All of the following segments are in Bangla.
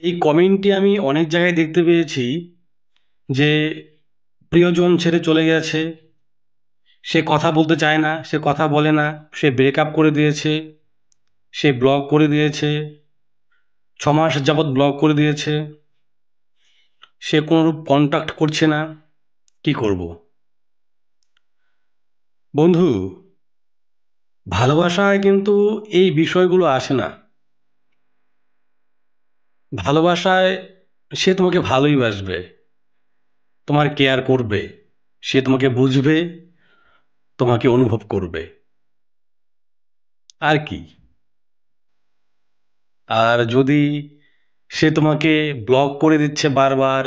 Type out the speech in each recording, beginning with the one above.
এই কমেন্টটি আমি অনেক জায়গায় দেখতে পেয়েছি যে প্রিয়জন ছেড়ে চলে গেছে, সে কথা বলতে চায় না, সে কথা বলে না, সে ব্রেকআপ করে দিয়েছে, সে ব্লক করে দিয়েছে, 6 মাস যাবৎ ব্লক করে দিয়েছে, সে কোনোরূপ কন্টাক্ট করছে না। কি করব? বন্ধু, ভালোবাসায় কিন্তু এই বিষয়গুলো আসে না। ভালোবাসায় সে তোমাকে ভালোই বাসবে, তোমার কেয়ার করবে, সে তোমাকে বুঝবে, তোমাকে অনুভব করবে, আর কি। আর যদি সে তোমাকে ব্লক করে দিচ্ছে বারবার,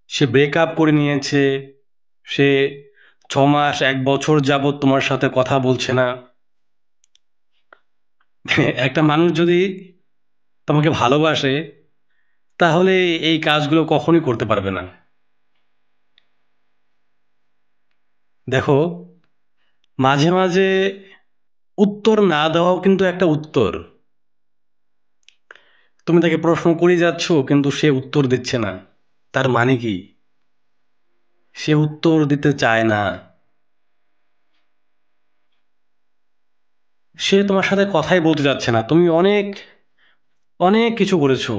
সে ব্রেকআপ করে নিয়েছে, সে 6 মাস 1 বছর যাবৎ তোমার সাথে কথা বলছে না, একটা মানুষ যদি তোমাকে ভালোবাসে তাহলে এই কাজগুলো কখনোই করতে পারবে না। দেখো, মাঝে মাঝে উত্তর না দেওয়াও কিন্তু একটা উত্তর। তুমি তাকে প্রশ্ন করে যাচ্ছ কিন্তু সে উত্তর দিচ্ছে না, তার মানে কি? সে উত্তর দিতে চায় না, সে তোমার সাথে কথাই বলতে যাচ্ছে না। তুমি অনেক অনেক কিছু করেছো,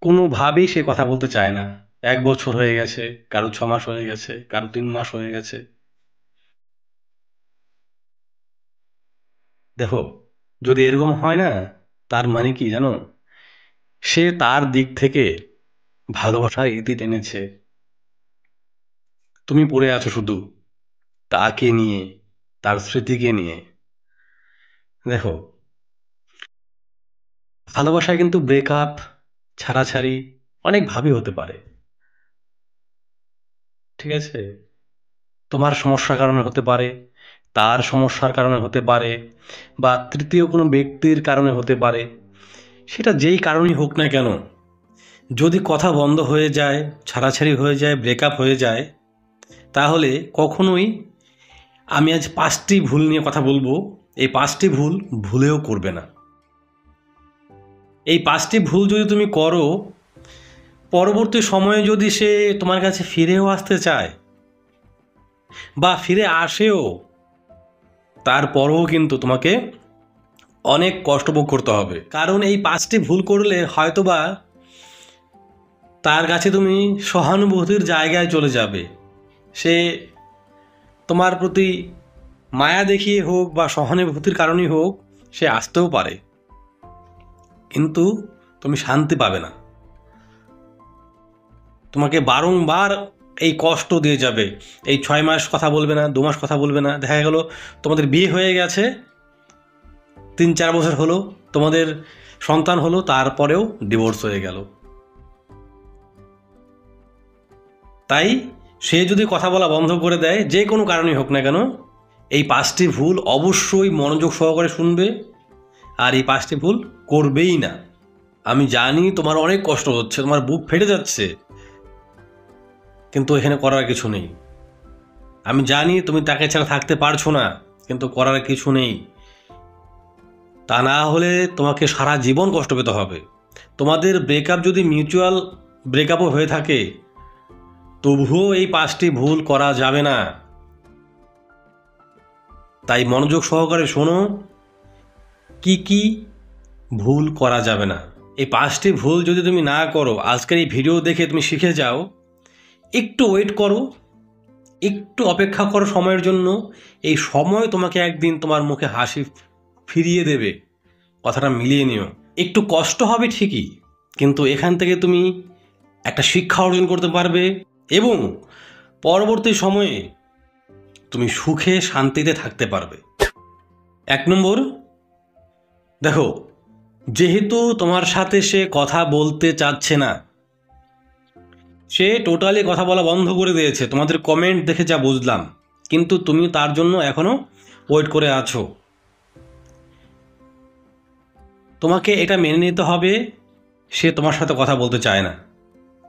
কোনোভাবেই সে কথা বলতে চায় না। 1 বছর হয়ে গেছে, কারো 6 মাস হয়ে গেছে, কারো 3 মাস হয়ে গেছে। দেখো, যদি এরকম হয় না, তার মানে কি জানো? সে তার দিক থেকে ভালোবাসার ইতি টেনেছে, তুমি পড়ে আছো শুধু তাকে নিয়ে, তার স্মৃতিকে নিয়ে। দেখো, ভালোবাসায় কিন্তু ব্রেকআপ, ছাড়াছাড়ি অনেকভাবে হতে পারে, ঠিক আছে? তোমার সমস্যার কারণে হতে পারে, তার সমস্যার কারণে হতে পারে, বা তৃতীয় কোনো ব্যক্তির কারণে হতে পারে। সেটা যেই কারণেই হোক না কেন, যদি কথা বন্ধ হয়ে যায়, ছাড়াছাড়ি হয়ে যায়, ব্রেকআপ হয়ে যায়, তাহলে কখনোই, আমি আজ 5টি ভুল নিয়ে কথা বলবো, এই 5টি ভুল ভুলেও করবে না। এই 5টি ভুল যদি তুমি করো, পরবর্তী সময়ে যদি সে তোমার কাছে ফিরেও আসতে চায় বা ফিরে আসেও, তারপরেও কিন্তু তোমাকে অনেক কষ্ট ভোগ করতে হবে। কারণ এই 5টি ভুল করলে হয়তোবা তার কাছে তুমি সহানুভূতির জায়গায় চলে যাবে। সে তোমার প্রতি মায়া দেখিয়ে হোক বা সহানুভূতির কারণেই হোক, সে আসতেও পারে, কিন্তু তুমি শান্তি পাবে না। তোমাকে বারংবার এই কষ্ট দিয়ে যাবে। এই 6 মাস কথা বলবে না, 2 মাস কথা বলবে না, দেখা গেল তোমাদের বিয়ে হয়ে গেছে, 3-4 বছর হলো, তোমাদের সন্তান হলো, তারপরেও ডিভোর্স হয়ে গেল। তাই সে যদি কথা বলা বন্ধ করে দেয়, যে কোনো কারণেই হোক না কেন, এই 5টি ভুল অবশ্যই মনোযোগ সহকারে শুনবে, আর এই 5টি ভুল করবেই না। আমি জানি তোমার অনেক কষ্ট হচ্ছে, তোমার বুক ফেটে যাচ্ছে, কিন্তু এখানে করার কিছু নেই। আমি জানি তুমি তাকে ছাড়া থাকতে পারছো না, কিন্তু করার কিছু নেই। তা না হলে তোমাকে সারা জীবন কষ্ট পেতে হবে। তোমাদের ব্রেকআপ যদি মিউচুয়াল ব্রেকআপও হয়ে থাকে, তবুও এই 5টি ভুল করা যাবে না। তাই মনোযোগ সহকারে শোনো, কি কি ভুল করা যাবে না। এই 5টি ভুল যদি তুমি না করো, আজকের এই ভিডিও দেখে তুমি শিখে যাও, একটু ওয়েট করো, একটু অপেক্ষা করো সময়ের জন্য। এই সময় তোমাকে একদিন তোমার মুখে হাসি ফিরিয়ে দেবে, কথাটা মিলিয়ে নিও। একটু কষ্ট হবে ঠিকই, কিন্তু এখান থেকে তুমি একটা শিক্ষা অর্জন করতে পারবে, এবং পরবর্তী সময়ে তুমি সুখে শান্তিতে থাকতে পারবে। 1 নম্বর, দেখো, যেহেতু তোমার সাথে সে কথা বলতে চাচ্ছে না, সে টোটালি কথা বলা বন্ধ করে দিয়েছে, তোমাদের কমেন্ট দেখে যা বুঝলাম, কিন্তু তুমি তার জন্য এখনো ওয়েট করে আছো। তোমাকে এটা মেনে নিতে হবে, সে তোমার সাথে কথা বলতে চায় না।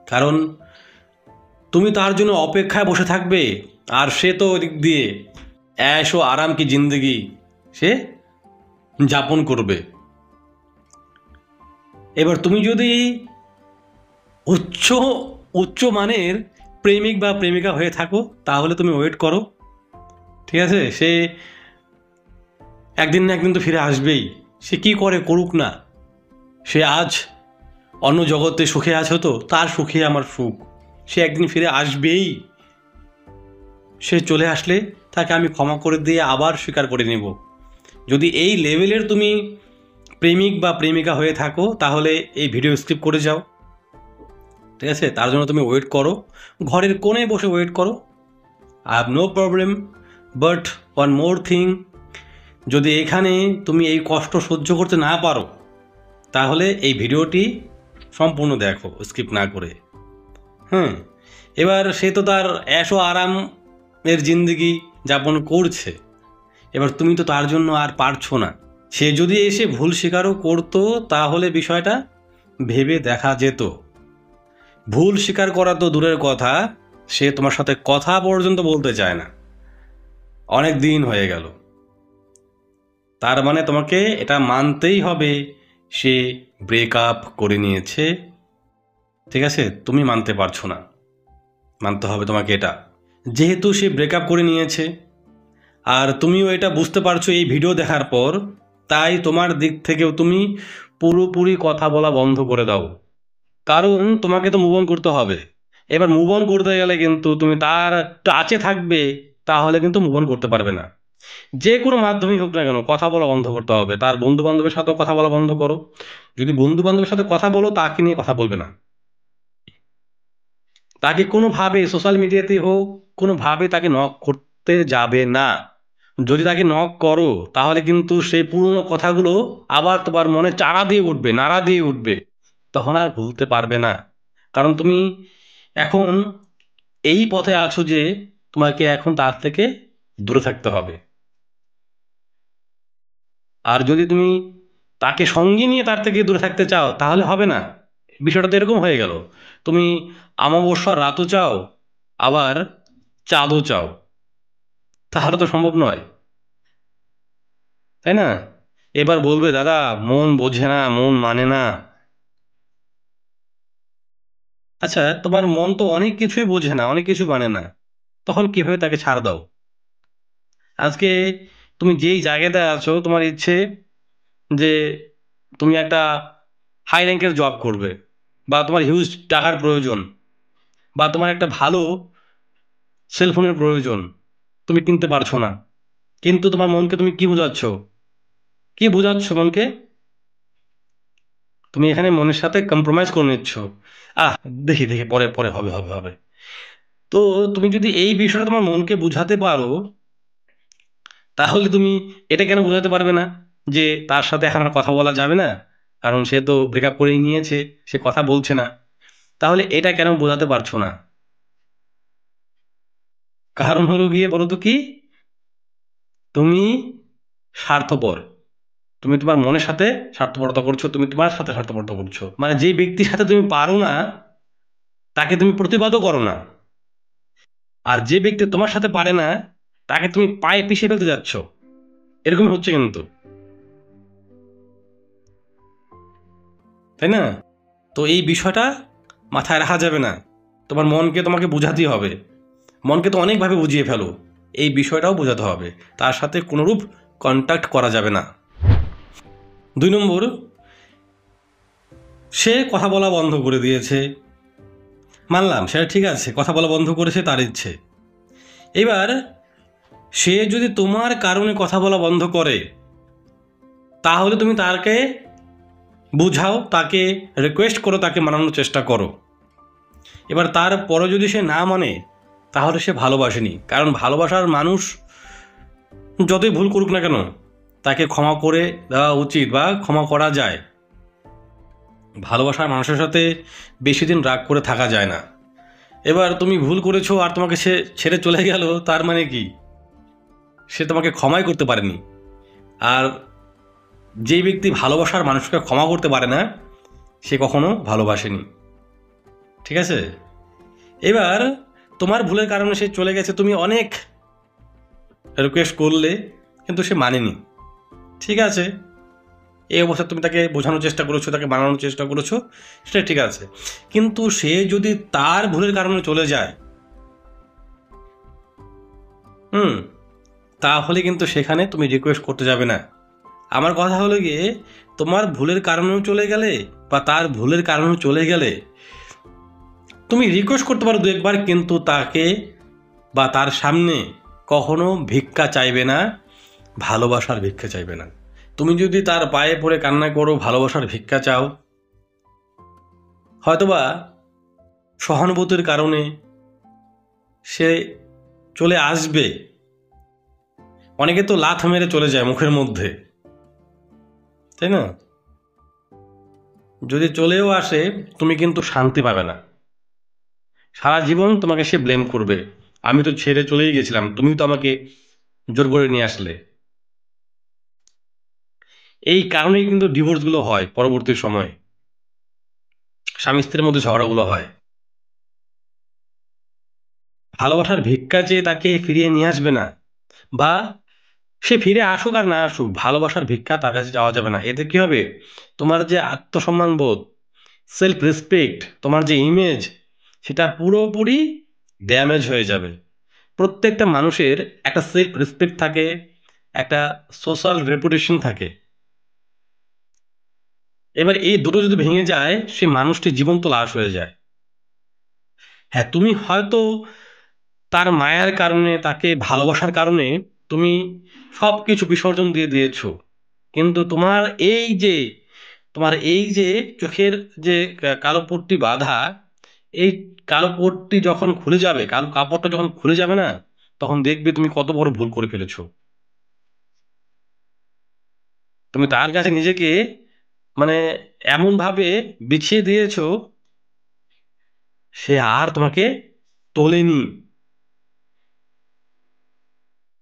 কারণ তুমি তার জন্য অপেক্ষায় বসে থাকবে, আর সে তো ওদিক দিয়ে ऐश ও আরাম কি জিন্দগি সে যাপন করবে। এবার তুমি যদি উচ্চ উচ্চ মানের প্রেমিক বা প্রেমিকা হয়ে থাকো তাহলে তুমি ওয়েট করো, ঠিক আছে? সে একদিন না একদিন তো ফিরে আসবেই। সে কি করে করুক না, সে আজ অন্য জগতে সুখে আছে, তো তার সুখে আমার সুখ, সে একদিন ফিরে আসবেই। সে চলে আসলে তাকে আমি ক্ষমা করে দিয়ে আবার স্বীকার করে নেব। যদি এই লেভেলের তুমি প্রেমিক বা প্রেমিকা হয়ে থাকো তাহলে এই ভিডিও স্কিপ করে যাও, ঠিক আছে? তার জন্য তুমি ওয়েট করো, ঘরের কোণে বসে ওয়েট করো। I have no problem, but one more thing, যদি এখানে তুমি এই কষ্ট সহ্য করতে না পারো তাহলে এই ভিডিওটি সম্পূর্ণ দেখো স্কিপ না করে। হ্যাঁ, এবার সে তো তার ऐशो আরামের জিন্দগি যাপন করছে, এবার তুমি তো তার জন্য আর পারছো না। সে যদি এসে ভুল স্বীকারও করতো তাহলে বিষয়টা ভেবে দেখা যেত। ভুল স্বীকার করা তো দূরের কথা, সে তোমার সাথে কথা পর্যন্ত বলতে চায় না, অনেক দিন হয়ে গেল। তার মানে তোমাকে এটা মানতেই হবে সে ব্রেকআপ করে নিয়েছে, ঠিক আছে? তুমি মানতে পারছো না, মানতে হবে তোমাকে এটা। যেহেতু সে ব্রেকআপ করে নিয়েছে আর তুমিও এটা বুঝতে পারছো এই ভিডিও দেখার পর, তাই তোমার দিক থেকেও তুমি পুরোপুরি কথা বলা বন্ধ করে দাও, কারণ তোমাকে তো মুভ অন করতে হবে। এবার মুভ অন করতে গেলে কিন্তু তুমি তার টাচে থাকবে, তাহলে কিন্তু মুভ অন করতে পারবে না। যে কোনো মাধ্যমেই হোক না কেন কথা বলা বন্ধ করতে হবে। তার বন্ধু বান্ধবের সাথেও কথা বলা বন্ধ করো। যদি বন্ধু বান্ধবের সাথে কথা বলো তাকে নিয়ে কথা বলবে না, তাকে কোনোভাবে সোশ্যাল মিডিয়াতে হোক কোনোভাবে তাকে নক করতে যাবে না। যদি তাকে নক করো তাহলে কিন্তু সেই পুরনো কথাগুলো আবার তোমার মনে চাড়া দিয়ে উঠবে, নাড়া দিয়ে উঠবে, তখন আর ভুলতে পারবে না। কারণ তুমি এখন এই পথে আছো যে তোমাকে এখন তার থেকে দূরে থাকতে হবে। আর যদি তুমি তাকে সঙ্গে নিয়ে তার থেকে দূরে থাকতে চাও তাহলে হবে না। বিষয়টা তো এরকম হয়ে গেল, তুমি অমাবস্যার রাতও চাও আবার চাঁদও চাও, তাহলে তো সম্ভব নয়, তাই না? এবার বলবে দাদা মন বোঝে না, মন মানে না। আচ্ছা, তোমার মন তো অনেক কিছুই বোঝে না, অনেক কিছু মানে না, তখন কিভাবে তাকে ছাড় দাও? আজকে তুমি যেই জায়গাতে আছো, তোমার ইচ্ছে যে তুমি একটা হাই র্যাঙ্কের জব করবে, বা তোমার হিউজ টাকার প্রয়োজন, বা তোমার একটা ভালো সেলফোনের প্রয়োজন, তুমি কিনতে পারছো না, কিন্তু তোমার মনকে তুমি কি বোঝাচ্ছ? কি বোঝাচ্ছ মনকে? তুমি এখানে মনের সাথে কম্প্রোমাইজ করে নিচ্ছ। আহ, দেখি দেখি, পরে পরে হবে হবে হবে। তো তুমি যদি এই বিষয়টা তোমার মনকে বুঝাতে পারো, তাহলে তুমি এটা কেন বোঝাতে পারবে না যে তার সাথে এখন আর কথা বলা যাবে না, কারণ সে তো ব্রেকআপ করে নিয়েছে, সে কথা বলছে না। তাহলে এটা কেন বোঝাতে পারছো না? কারণ হলো গিয়ে বলো তো কি, তুমি স্বার্থপর। তুমি তোমার মনের সাথে স্বার্থপরতা করছো, তুমি তোমার সাথে স্বার্থপরতা করছো, মানে যে ব্যক্তির সাথে তুমি পারো না তাকে তুমি প্রতিবাদও করো না, আর যে ব্যক্তি তোমার সাথে পারে না তাকে তুমি পায়ে পিষে ফেলতে যাচ্ছ। এরকমই হচ্ছে কিন্তু, তাই না? তো এই বিষয়টা মাথায় রাখা যাবে না, তোমার মনকে তোমাকে বোঝাতেই হবে। মনকে তো অনেকভাবে বুঝিয়ে ফেলো, এই বিষয়টাও বোঝাতে হবে, তার সাথে কোনোরূপ কন্ট্যাক্ট করা যাবে না। 2 নম্বর, সে কথা বলা বন্ধ করে দিয়েছে, মানলাম সেটা ঠিক আছে, কথা বলা বন্ধ করেছে তার ইচ্ছে। এবার সে যদি তোমার কারণে কথা বলা বন্ধ করে তাহলে তুমি তাকে বুঝাও, তাকে রিকোয়েস্ট করো, তাকে মানানোর চেষ্টা করো। এবার তারপরে যদি সে না মানে তাহলে সে ভালোবাসেনি, কারণ ভালোবাসার মানুষ যতই ভুল করুক না কেন তাকে ক্ষমা করে দেওয়া উচিত, বা ক্ষমা করা যায়। ভালোবাসার মানুষের সাথে বেশি দিন রাগ করে থাকা যায় না। এবার তুমি ভুল করেছো আর তোমাকে সে ছেড়ে চলে গেল, তার মানে কি সে তোমাকে ক্ষমাই করতে পারেনি। আর যেই ব্যক্তি ভালোবাসার মানুষকে ক্ষমা করতে পারে না সে কখনো ভালোবাসেনি, ঠিক আছে? এবার তোমার ভুলের কারণে সে চলে গেছে, তুমি অনেক রিকোয়েস্ট করলে কিন্তু সে মানেনি, ঠিক আছে, এই অবস্থায় তুমি তাকে বোঝানোর চেষ্টা করেছো, তাকে বানানোর চেষ্টা করেছো, সেটা ঠিক আছে। কিন্তু সে যদি তার ভুলের কারণে চলে যায়, তাহলে কিন্তু সেখানে তুমি রিকোয়েস্ট করতে যাবে না। আমার কথা হলো গিয়ে, তোমার ভুলের কারণেও চলে গেলে বা তার ভুলের কারণেও চলে গেলে তুমি রিকোয়েস্ট করতে পারো দু একবার, কিন্তু তাকে বা তার সামনে কখনো ভিক্ষা চাইবে না, ভালোবাসার ভিক্ষা চাইবে না। তুমি যদি তার পায়ে পড়ে কান্না করো, ভালোবাসার ভিক্ষা চাও, হয়তোবা সহানুভূতির কারণে সে চলে আসবে। অনেকে তো লাথ মেরে চলে যায় মুখের মধ্যে, তাই না? যদি চলেও আসে, তুমি কিন্তু শান্তি পাবে না, সারা জীবন তোমাকে সে ব্লেম করবে, আমি তো ছেড়ে চলেই গেছিলাম, তুমি তো আমাকে জোর করে নিয়ে আসলে। এই কারণেই কিন্তু ডিভোর্সগুলো হয় পরবর্তী সময়ে, স্বামী স্ত্রীর মধ্যে ঝগড়াগুলো হয়। ভালোবাসার ভিক্ষা চেয়ে তাকে ফিরিয়ে নিয়ে আসবে না, বা সে ফিরে আসুক আর না আসুক, ভালোবাসার ভিক্ষা তার কাছে যাওয়া যাবে না। এতে কি হবে, তোমার যে আত্মসম্মান বোধ, সেলফ রেসপেক্ট, তোমার যে ইমেজ, সেটা পুরোপুরি ড্যামেজ হয়ে যাবে। প্রত্যেকটা মানুষের একটা সেলফ রেসপেক্ট থাকে, একটা সোশ্যাল রেপুটেশন থাকে। এবার এই দুটো যদি ভেঙে যায়, সে মানুষটি জীবন্ত লাশ হয়ে যায়। হ্যাঁ, তুমি হয়তো তার মায়ার কারণে, তাকে ভালোবাসার কারণে তুমি সব কিছু বিসর্জন দিয়ে দিয়েছো, কিন্তু তোমার এই যে চোখের যে কালো পট্টি বাঁধা, এই কালো পট্টি যখন খুলে যাবে, কালো কাপড়টা যখন খুলে যাবে না, তখন দেখবে তুমি কত বড় ভুল করে ফেলেছো। তুমি তার কাছে নিজেকে মানে এমন ভাবে বিছিয়ে দিয়েছো, সে আর তোমাকে তোলেনি,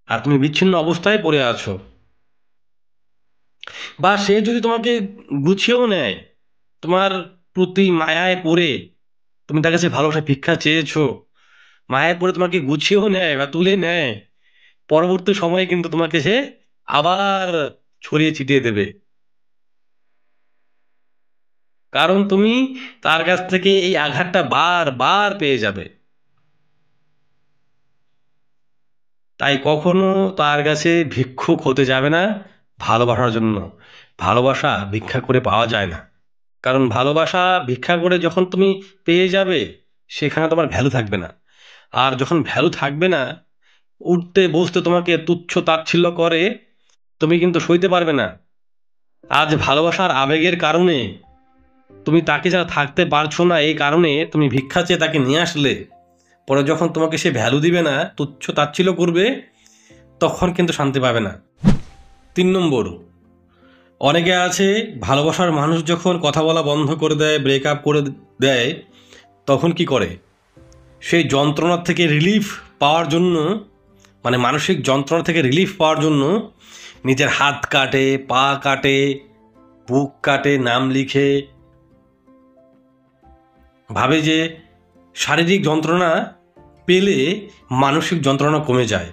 আর তুমি বিচ্ছিন্ন অবস্থায় পড়ে আছো। বা সে যদি তোমাকে গুছিয়েও নেয়, তোমার প্রতি মায়ায় পড়ে, তুমি তার কাছে ভালোবাসা ভিক্ষা চেয়েছো, মায়ায় পড়ে তোমাকে গুছিয়েও নেয় বা তুলে নেয়, পরবর্তী সময়ে কিন্তু তোমাকে সে আবার ছড়িয়ে ছিটিয়ে দেবে। কারণ তুমি তার কাছ থেকে এই আঘাতটা বার পেয়ে যাবে। তাই কখনো তার কাছে ভিক্ষুক হতে যাবে না ভালোবাসার জন্য। ভালোবাসা ভিক্ষা করে পাওয়া যায় না। কারণ ভালোবাসা ভিক্ষা করে যখন তুমি পেয়ে যাবে, সেখানে তোমার ভ্যালু থাকবে না। আর যখন ভ্যালু থাকবে না, উঠতে বসতে তোমাকে তুচ্ছ তাচ্ছিল্য করে, তুমি কিন্তু সইতে পারবে না। আজ ভালোবাসার আবেগের কারণে তুমি তাকে যারা থাকতে পারছো না, এই কারণে তুমি ভিক্ষা চেয়ে তাকে নিয়ে আসলে, পরে যখন তোমাকে সে ভ্যালু দিবে না, তুচ্ছ তাচ্ছিল্য করবে, তখন কিন্তু শান্তি পাবে না। 3 নম্বর, অনেকে আছে ভালোবাসার মানুষ যখন কথা বলা বন্ধ করে দেয়, ব্রেকআপ করে দেয়, তখন কি করে, সেই যন্ত্রণার থেকে রিলিফ পাওয়ার জন্য, মানে মানসিক যন্ত্রণা থেকে রিলিফ পাওয়ার জন্য নিজের হাত কাটে, পা কাটে, বুক কাটে, নাম লিখে, ভাবে যে শারীরিক যন্ত্রণা পেলে মানসিক যন্ত্রণা কমে যায়।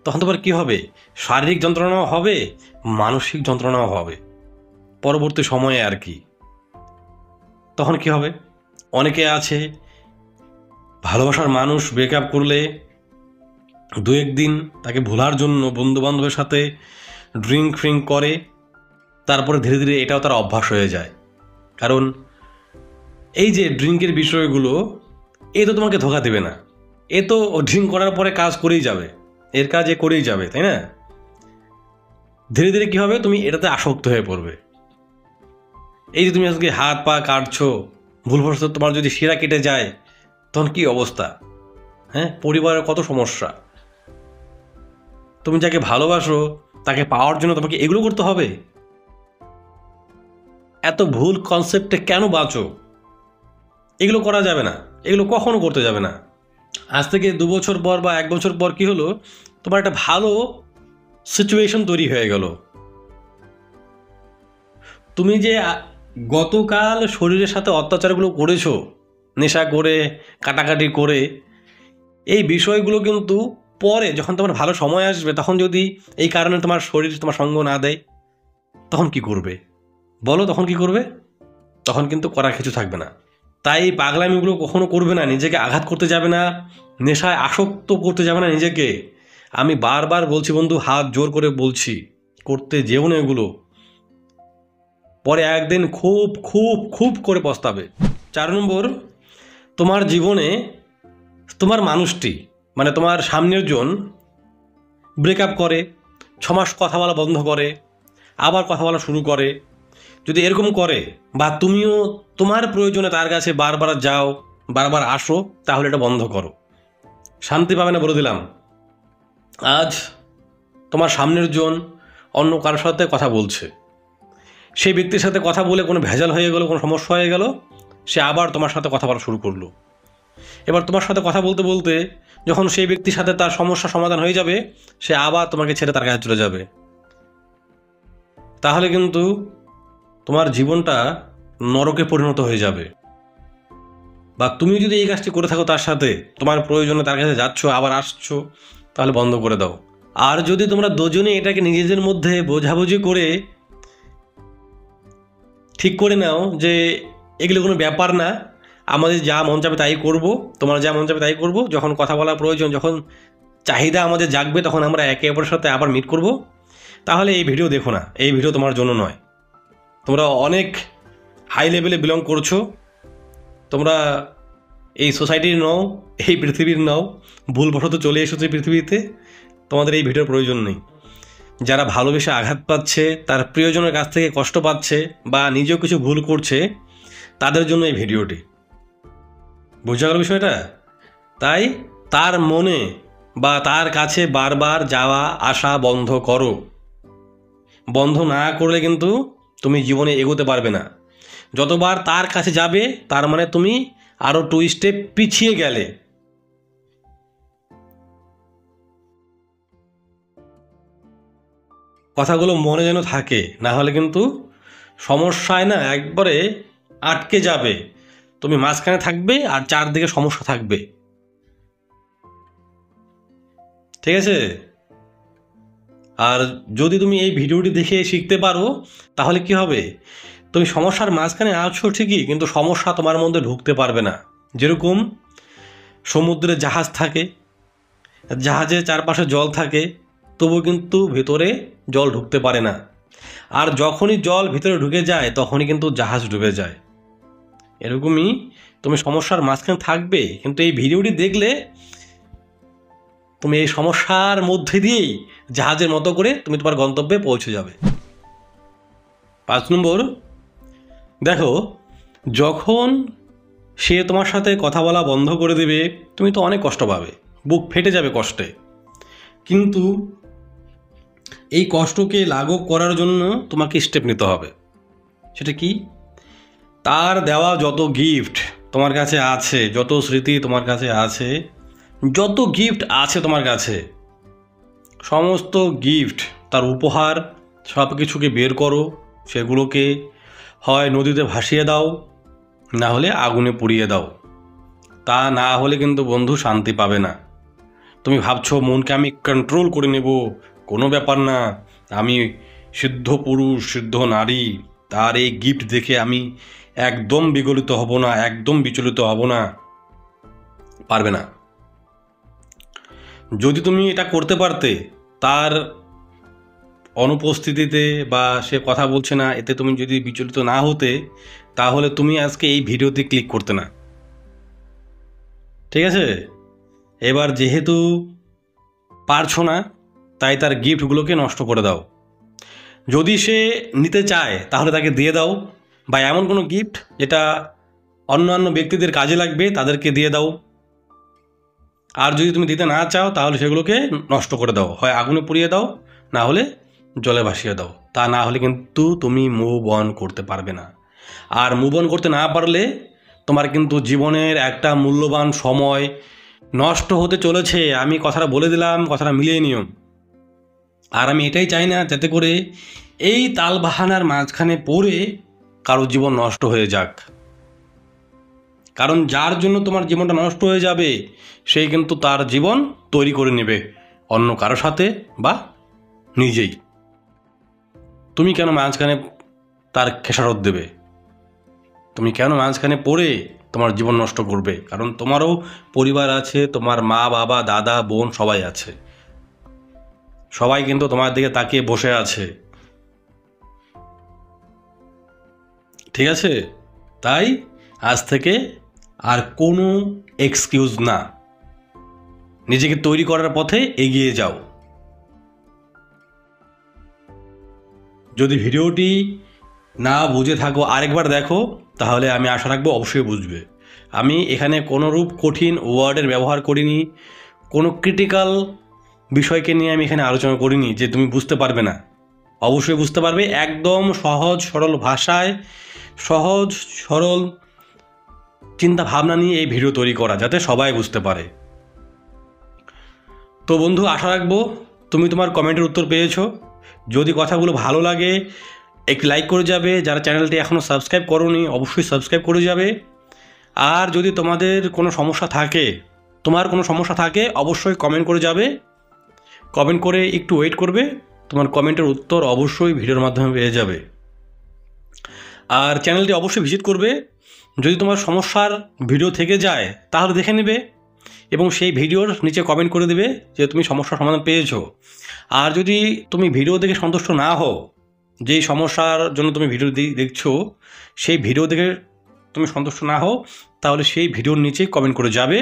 তখন তোমার কি হবে, শারীরিক যন্ত্রণাও হবে, মানসিক যন্ত্রণাও হবে পরবর্তী সময়ে আর কি। তখন কি হবে, অনেকে আছে ভালোবাসার মানুষ ব্রেকআপ করলে 2-1 দিন তাকে ভোলার জন্য বন্ধু বান্ধবের সাথে ড্রিঙ্ক ফ্রিঙ্ক করে, তারপরে ধীরে ধীরে এটাও তার অভ্যাস হয়ে যায়। কারণ এই যে ড্রিঙ্কের বিষয়গুলো, এ তো তোমাকে ধোকা দেবে না, এ তো ড্রিঙ্ক করার পরে কাজ করেই যাবে, এর কাজ এ করেই যাবে, তাই না? ধীরে ধীরে কি হবে, তুমি এটাতে আসক্ত হয়ে পড়বে। এই যে তুমি আজকে হাত পা কাটছো, ভুলবশত তোমার যদি শিরা কেটে যায়, তখন কি অবস্থা? হ্যাঁ, পরিবারের কত সমস্যা। তুমি যাকে ভালোবাসো, তাকে পাওয়ার জন্য তোমাকে এগুলো করতে হবে? এত ভুল কনসেপ্টে কেন বাঁচো? এগুলো করা যাবে না, এগুলো কখনো করতে যাবে না। আজ থেকে 2 বছর পর বা 1 বছর পর কি হলো, তোমার একটা ভালো সিচুয়েশন তৈরি হয়ে গেল। তুমি যে গতকাল শরীরের সাথে অত্যাচারগুলো করেছো, নেশা করে, কাটাকাটি করে, এই বিষয়গুলো কিন্তু পরে যখন তোমার ভালো সময় আসবে, তখন যদি এই কারণে তোমার শরীর তোমার সঙ্গ না দেয়, তখন কি করবে বলো? তখন কি করবে? তখন কিন্তু করার কিছু থাকবে না। তাই এই পাগলামিগুলো কখনো করবে না, নিজেকে আঘাত করতে যাবে না, নেশায় আসক্ত করতে যাবে না নিজেকে। আমি বারবার বলছি বন্ধু, হাত জোর করে বলছি, করতে যেও না এগুলো, পরে একদিন খুব খুব খুব করে পস্তাবে। 4 নম্বর, তোমার জীবনে তোমার মানুষটি মানে তোমার সামনের জন ব্রেকআপ করে, 6 মাস কথা বলা বন্ধ করে, আবার কথা বলা শুরু করে। যদি এরকম করে বা তুমিও তোমার প্রয়োজনে তার কাছে বারবার যাও, বারবার আসো, তাহলে এটা বন্ধ করো। শান্তি পাবে না বলে দিলাম। আজ তোমার সামনের জন অন্য কারোর সাথে কথা বলছে, সেই ব্যক্তির সাথে কথা বলে কোনো ভেজাল হয়ে গেল, কোনো সমস্যা হয়ে গেল, সে আবার তোমার সাথে কথা বলা শুরু করলো। এবার তোমার সাথে কথা বলতে বলতে যখন সেই ব্যক্তির সাথে তার সমস্যা সমাধান হয়ে যাবে, সে আবার তোমাকে ছেড়ে তার কাছে চলে যাবে। তাহলে কিন্তু তোমার জীবনটা নরকে পরিণত হয়ে যাবে। বা তুমি যদি এই কাজটি করে থাকো, তার সাথে তোমার প্রয়োজনে তার কাছে যাচ্ছ আবার আসছো, তাহলে বন্ধ করে দাও। আর যদি তোমরা দুজনে এটাকে নিজেদের মধ্যে বোঝাবুঝি করে ঠিক করে নাও যে এগুলো কোনো ব্যাপার না, আমাদের যা মন চাবে তাই করব, তোমার যা মন চাবে তাই করব, যখন কথা বলার প্রয়োজন, যখন চাহিদা আমাদের জাগবে, তখন আমরা একে অপরের সাথে আবার মিট করব, তাহলে এই ভিডিও দেখো না, এই ভিডিও তোমার জন্য নয়। তোমরা অনেক হাই লেভেলে বিলং করছো, তোমরা এই সোসাইটির নও, এই পৃথিবীর নও, ভুলবশত চলে এসেছো এই পৃথিবীতে, তোমাদের এই ভিডিওর প্রয়োজন নেই। যারা ভালোবেসে আঘাত পাচ্ছে, তার প্রিয়জনের কাছ থেকে কষ্ট পাচ্ছে বা নিজেও কিছু ভুল করছে, তাদের জন্য এই ভিডিওটি। বোঝা গেল বিষয়টা? তাই তার মনে বা তার কাছে বারবার যাওয়া আসা বন্ধ করো। বন্ধ না করলে কিন্তু তুমি জীবনে এগোতে পারবে না। যতবার তার কাছে যাবে, তার মানে তুমি আরও 2 স্টেপ পিছিয়ে গেলে। কথাগুলো মনে যেন থাকে, না হলে কিন্তু সমস্যায় না একবারে আটকে যাবে। তুমি মাঝখানে থাকবে আর চারদিকে সমস্যা থাকবে। ঠিক আছে? আর যদি তুমি এই ভিডিওটি দেখে শিখতে পারো, তাহলে কি হবে? তুমি সমস্যার মাঝখানে আছো ঠিকই, কিন্তু সমস্যা তোমার মধ্যে ঢুকতে পারবে না। যেরকম সমুদ্রে জাহাজ থাকে, জাহাজের চারপাশে জল থাকে, তবু কিন্তু ভেতরে জল ঢুকতে পারে না। আর যখনই জল ভিতরে ঢুকে যায়, তখনই কিন্তু জাহাজ ডুবে যায়। এরকমই তুমি সমস্যার মাঝখানে থাকবে, কিন্তু এই ভিডিওটি দেখলে তুমি এই সমস্যার মধ্যে দিয়েই জাহাজের মতো করে তুমি তোমার গন্তব্যে পৌঁছে যাবে। 5 নম্বর, দেখো, যখন সে তোমার সাথে কথা বলা বন্ধ করে দেবে, তুমি তো অনেক কষ্ট পাবে, বুক ফেটে যাবে কষ্টে। কিন্তু এই কষ্টকে লাঘব করার জন্য তোমাকে স্টেপ নিতে হবে। সেটা কি? তার দেওয়া যত গিফট তোমার কাছে আছে, যত স্মৃতি তোমার কাছে আছে, যত গিফট আছে তোমার কাছে, সমস্ত গিফট, তার উপহার, সব কিছুকে বের করো, সেগুলোকে হয় নদীতে ভাসিয়ে দাও, না হলে আগুনে পুড়িয়ে দাও। তা না হলে কিন্তু বন্ধু শান্তি পাবে না। তুমি ভাবছো মনকে আমি কন্ট্রোল করে নেব, কোনো ব্যাপার না, আমি সিদ্ধ পুরুষ, সিদ্ধ নারী, তার এই গিফট দেখে আমি একদম বিগলিত হব না, একদম বিচলিত হব না। পারবে না। যদি তুমি এটা করতে পারতে, তার অনুপস্থিতিতে বা সে কথা বলছে না এতে তুমি যদি বিচলিত না হতে, তাহলে তুমি আজকে এই ভিডিওতে ক্লিক করতে না। ঠিক আছে? এবার যেহেতু পারছো না, তাই তার গিফটগুলোকে নষ্ট করে দাও। যদি সে নিতে চায় তাহলে তাকে দিয়ে দাও, বা এমন কোনো গিফট যেটা অন্যান্য ব্যক্তিদের কাজে লাগবে তাদেরকে দিয়ে দাও। আর যদি তুমি দিতে না চাও, তাহলে সেগুলোকে নষ্ট করে দাও, হয় আগুনে পুড়িয়ে দাও, না হলে জলে ভাসিয়ে দাও। তা না হলে কিন্তু তুমি মুভ অন করতে পারবে না। আর মুভ অন করতে না পারলে তোমার কিন্তু জীবনের একটা মূল্যবান সময় নষ্ট হতে চলেছে। আমি কথাটা বলে দিলাম, কথাটা মিলিয়ে নিও। আর আমি এটাই চাই না যাতে করে এই তালবাহানার মাঝখানে পড়ে কারো জীবন নষ্ট হয়ে যাক। কারণ যার জন্য তোমার জীবনটা নষ্ট হয়ে যাবে, সেই কিন্তু তার জীবন তৈরি করে নেবে অন্য কারো সাথে বা নিজেই। তুমি কেন মাঝখানে তার খেসারত দেবে? তুমি কেন মাঝখানে পড়ে তোমার জীবন নষ্ট করবে? কারণ তোমারও পরিবার আছে, তোমার মা বাবা দাদা বোন সবাই আছে, সবাই কিন্তু তোমার দিকে তাকিয়ে বসে আছে, ঠিক আছে? তাই আজ থেকে আর কোনো এক্সকিউজ না, নিজেকে তৈরি করার পথে এগিয়ে যাও। যদি ভিডিওটি না বুঝে থাকো আরেকবার দেখো, তাহলে আমি আশা রাখবো অবশ্যই বুঝবে। আমি এখানে কোনোরূপ কঠিন ওয়ার্ডের ব্যবহার করিনি, কোনো ক্রিটিক্যাল বিষয়কে নিয়ে আমি এখানে আলোচনা করিনি যে তুমি বুঝতে পারবে না। অবশ্যই বুঝতে পারবে, একদম সহজ সরল ভাষায়, সহজ সরল চিন্তা ভাবনা নিয়ে এই ভিডিও তৈরি করা, যাতে সবাই বুঝতে পারে। তো বন্ধু, আশা রাখবো তুমি তোমার কমেন্টের উত্তর পেয়েছো। যদি কথাগুলো ভালো লাগে একটি লাইক করে যাবে, যারা চ্যানেলটি এখনও সাবস্ক্রাইব করোনি অবশ্যই সাবস্ক্রাইব করে যাবে। আর যদি তোমাদের কোনো সমস্যা থাকে অবশ্যই কমেন্ট করে যাবে, কমেন্ট করে একটু ওয়েট করবে, তোমার কমেন্টের উত্তর অবশ্যই ভিডিওর মাধ্যমে পেয়ে যাবে। আর চ্যানেলটি অবশ্যই ভিজিট করবে, যদি তোমার সমস্যার ভিডিও থেকে যায় তাহলে দেখে নেবে এবং সেই ভিডিওর নিচে কমেন্ট করে দেবে যে তুমি সমস্যার সমাধান পেয়েছো। আর যদি তুমি ভিডিও দেখে সন্তুষ্ট না হও, যেই সমস্যার জন্য তুমি ভিডিও দেখছো সেই ভিডিও দেখে তুমি সন্তুষ্ট না হও, তাহলে সেই ভিডিওর নিচে কমেন্ট করে যাবে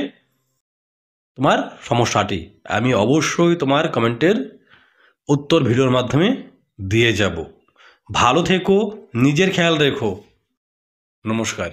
তোমার সমস্যাটি। আমি অবশ্যই তোমার কমেন্টের উত্তর ভিডিওর মাধ্যমে দিয়ে যাব। ভালো থেকো, নিজের খেয়াল রেখো। নমস্কার।